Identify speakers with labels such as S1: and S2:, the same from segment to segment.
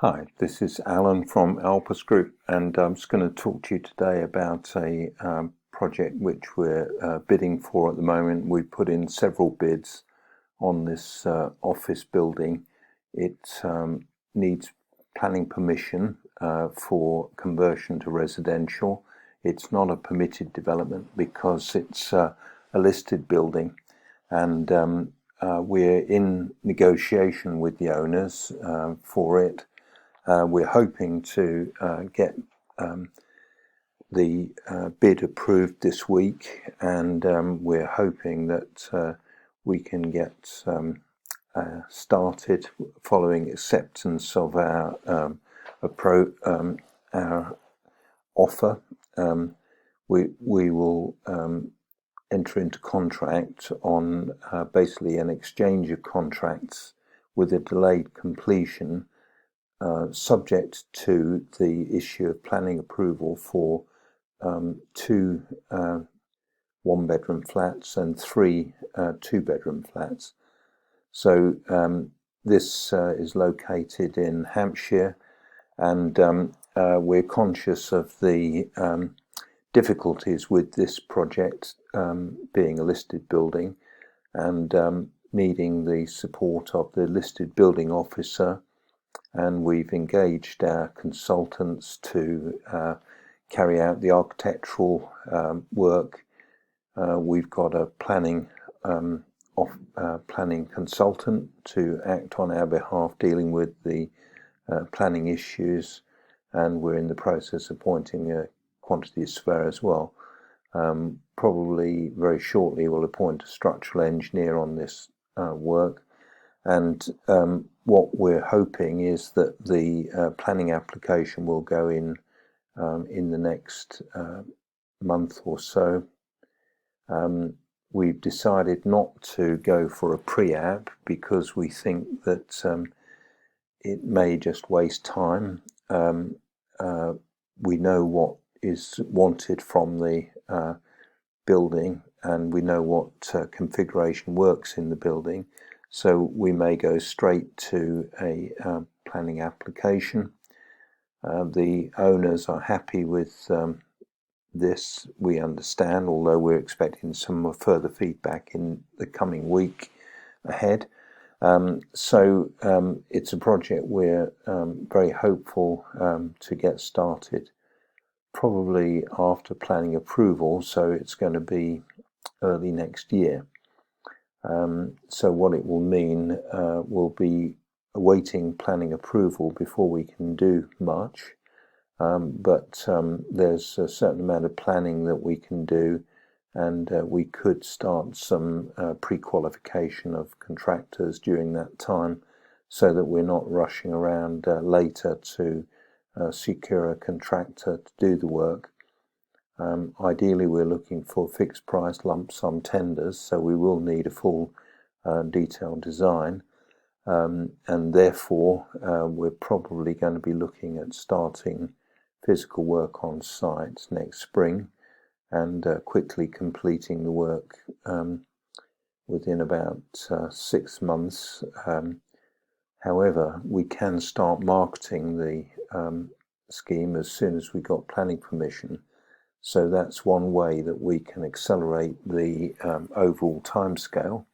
S1: Hi, this is Alan from Alpus Group, and I'm just going to talk to you today about a project which we're bidding for at the moment. We put in several bids on this office building. It needs planning permission for conversion to residential. It's not a permitted development because it's a listed building, and we're in negotiation with the owners for it. We're hoping to get the bid approved this week, and we're hoping that we can get started following acceptance of our our offer. We will enter into contract on basically an exchange of contracts with a delayed completion. Subject to the issue of planning approval for two one-bedroom flats and three two-bedroom flats. So this is located in Hampshire, and we're conscious of the difficulties with this project being a listed building and needing the support of the listed building officer. And we've engaged our consultants to carry out the architectural work. We've got a planning consultant to act on our behalf, dealing with the planning issues, and we're in the process of appointing a quantity surveyor as well. Probably very shortly we'll appoint a structural engineer on this work. And what we're hoping is that the planning application will go in the next month or so. We've decided not to go for a pre-app because we think that it may just waste time. We know what is wanted from the building, and we know what configuration works in the building. So we may go straight to a planning application. The owners are happy with this, we understand, although we're expecting some further feedback in the coming week ahead. So it's a project we're very hopeful to get started probably after planning approval, so it's going to be early next year. So what it will mean, will be awaiting planning approval before we can do much, but there's a certain amount of planning that we can do, and we could start some pre-qualification of contractors during that time, so that we're not rushing around later to secure a contractor to do the work. Ideally, we're looking for fixed price lump sum tenders, so we will need a full detailed design, and therefore we're probably going to be looking at starting physical work on site next spring, and quickly completing the work within about 6 months. However, we can start marketing the scheme as soon as we got planning permission. So that's one way that we can accelerate the overall timescale.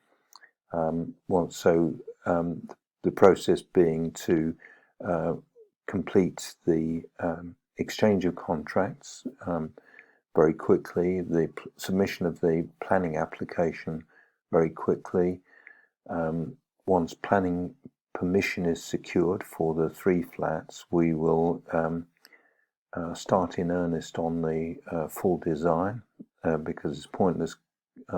S1: The process being to complete the exchange of contracts very quickly, the submission of the planning application very quickly. Once planning permission is secured for the 3 flats, we will start in earnest on the full design, because it's pointless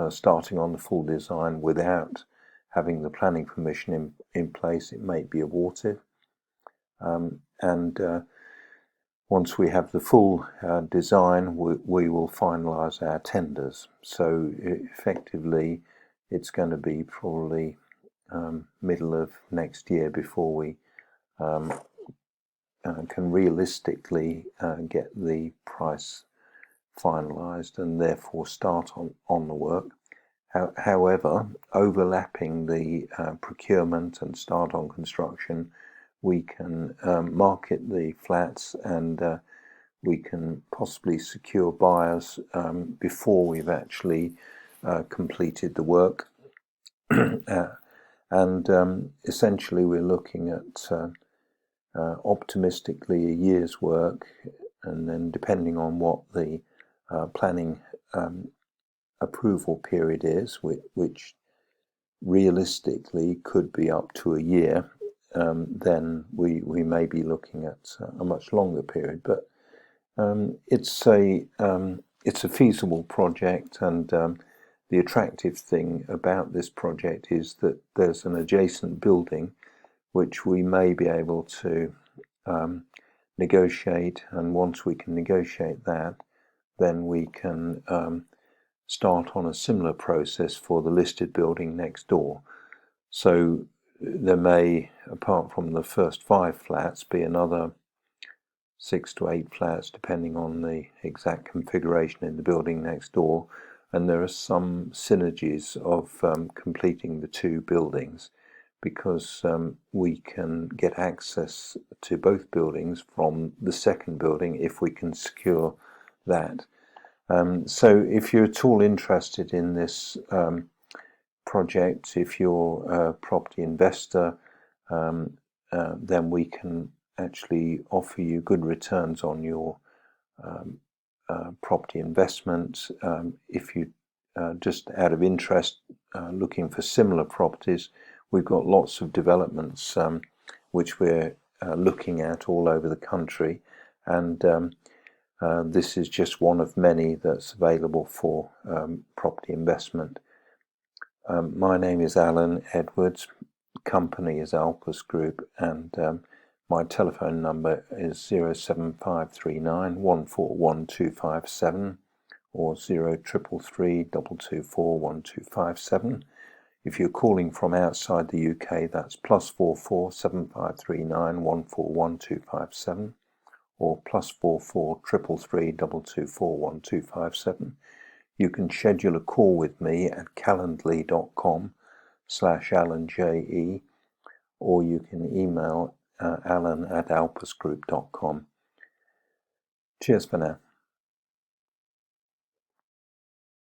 S1: starting on the full design without having the planning permission in place. It may be abortive. Once we have the full design, we will finalise our tenders. So effectively, it's going to be probably middle of next year before we can realistically get the price finalised and therefore start on the work. However, overlapping the procurement and start on construction, we can market the flats, and we can possibly secure buyers before we've actually completed the work. And essentially we're looking at optimistically a year's work, and then depending on what the planning approval period is, which realistically could be up to a year, then we may be looking at a much longer period. But it's a feasible project, and the attractive thing about this project is that there's an adjacent building which we may be able to negotiate, and once we can negotiate that, then we can start on a similar process for the listed building next door. So there may, apart from the first 5 flats, be another 6 to 8 flats depending on the exact configuration in the building next door, and there are some synergies of completing the 2 buildings, because we can get access to both buildings from the second building if we can secure that. So if you're at all interested in this project, if you're a property investor, then we can actually offer you good returns on your property investment. If you just out of interest looking for similar properties, we've got lots of developments which we're looking at all over the country, and this is just one of many that's available for property investment. My name is Alan Edwards, company is Alpus Group, and my telephone number is 07539 141257 or 0333 224 1257. If you're calling from outside the UK, that's +44 7539 141257 or +44 333 224 1257. You can schedule a call with me at calendly.com/AlanJE, or you can email alan@alpusgroup.com. Cheers for now.